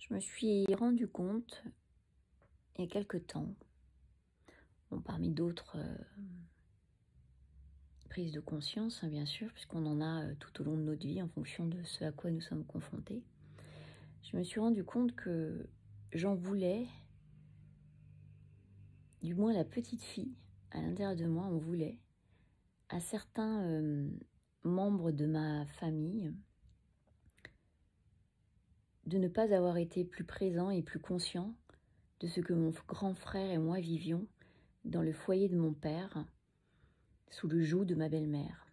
Je me suis rendu compte, il y a quelque temps, bon, parmi d'autres prises de conscience, hein, bien sûr, puisqu'on en a tout au long de notre vie en fonction de ce à quoi nous sommes confrontés, je me suis rendu compte que j'en voulais, du moins la petite fille, à l'intérieur de moi, en voulait, à certains membres de ma famille, de ne pas avoir été plus présents et plus conscients de ce que mon grand frère et moi vivions dans le foyer de mon père, sous le joug de ma belle-mère.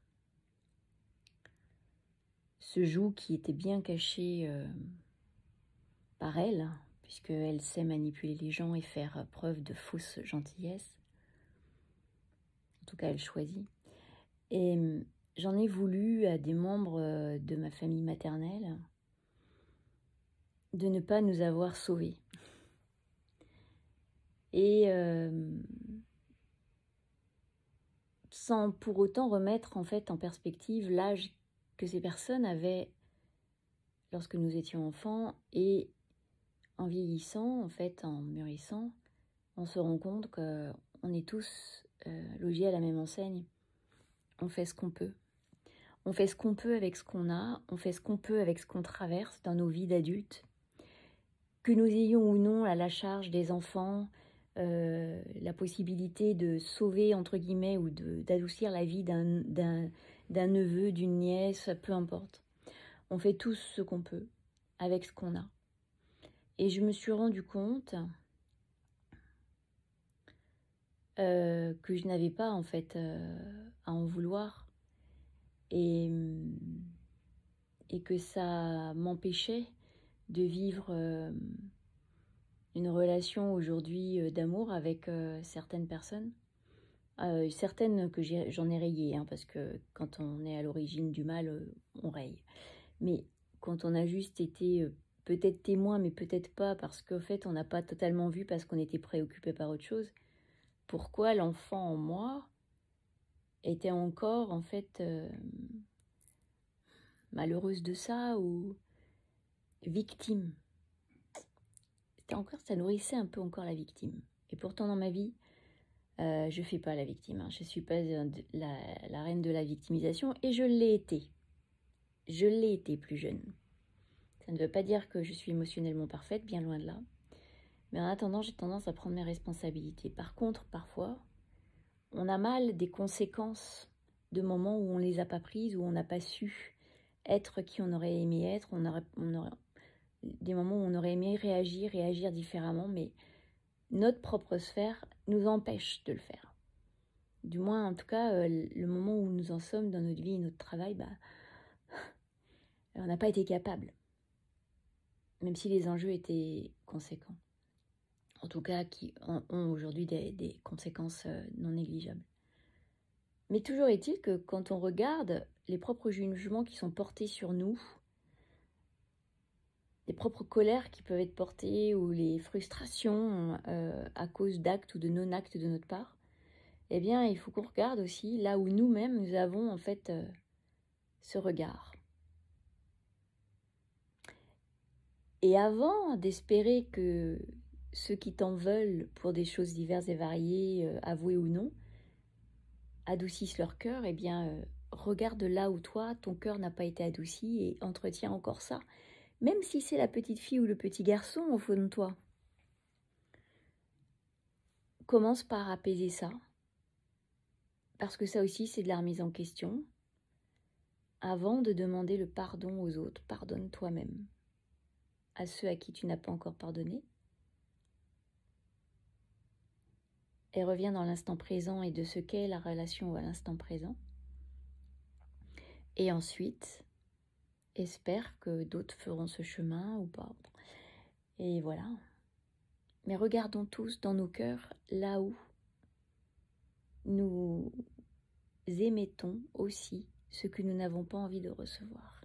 Ce joug qui était bien caché par elle, puisqu'elle sait manipuler les gens et faire preuve de fausse gentillesse. En tout cas, elle choisit. Et j'en ai voulu à des membres de ma famille maternelle de ne pas nous avoir sauvés. Et sans pour autant remettre en fait en perspective l'âge que ces personnes avaient lorsque nous étions enfants, et en vieillissant, en fait, en mûrissant, on se rend compte qu'on est tous logés à la même enseigne. On fait ce qu'on peut. On fait ce qu'on peut avec ce qu'on a, on fait ce qu'on peut avec ce qu'on traverse dans nos vies d'adultes. Que nous ayons ou non à la charge des enfants, la possibilité de sauver, entre guillemets, ou d'adoucir la vie d'un neveu, d'une nièce, peu importe. On fait tous ce qu'on peut avec ce qu'on a. Et je me suis rendu compte que je n'avais pas, en fait, à en vouloir. Et que ça m'empêchait de vivre une relation aujourd'hui d'amour avec certaines personnes. Certaines que j'en ai rayées, hein, parce que quand on est à l'origine du mal, on raye. Mais quand on a juste été peut-être témoin, mais peut-être pas, parce qu'en fait on n'a pas totalement vu parce qu'on était préoccupé par autre chose, pourquoi l'enfant en moi était encore en fait malheureuse de ça ou victime. Ça nourrissait un peu encore la victime. Et pourtant dans ma vie, je ne fais pas la victime. Hein. Je ne suis pas la reine de la victimisation, et je l'ai été. Je l'ai été plus jeune. Ça ne veut pas dire que je suis émotionnellement parfaite, bien loin de là. Mais en attendant, j'ai tendance à prendre mes responsabilités. Par contre, parfois, on a mal des conséquences de moments où on ne les a pas prises, où on n'a pas su être qui on aurait aimé être. On aurait des moments où on aurait aimé réagir différemment, mais notre propre sphère nous empêche de le faire. Du moins, en tout cas, le moment où nous en sommes dans notre vie et notre travail, on n'a pas été capable. Même si les enjeux étaient conséquents. En tout cas, qui ont aujourd'hui des conséquences non négligeables. Mais toujours est-il que quand on regarde les propres jugements qui sont portés sur nous, les propres colères qui peuvent être portées ou les frustrations à cause d'actes ou de non-actes de notre part, eh bien, il faut qu'on regarde aussi là où nous-mêmes, nous avons en fait ce regard. Et avant d'espérer que ceux qui t'en veulent pour des choses diverses et variées, avouées ou non, adoucissent leur cœur, eh bien, regarde là où toi, ton cœur n'a pas été adouci et entretiens encore ça. Même si c'est la petite fille ou le petit garçon au fond de toi. Commence par apaiser ça. Parce que ça aussi, c'est de la remise en question. Avant de demander le pardon aux autres, pardonne toi-même. À ceux à qui tu n'as pas encore pardonné. Et reviens dans l'instant présent et de ce qu'est la relation à l'instant présent. Et ensuite, espère que d'autres feront ce chemin ou pas. Et voilà. Mais regardons tous dans nos cœurs là où nous émettons aussi ce que nous n'avons pas envie de recevoir.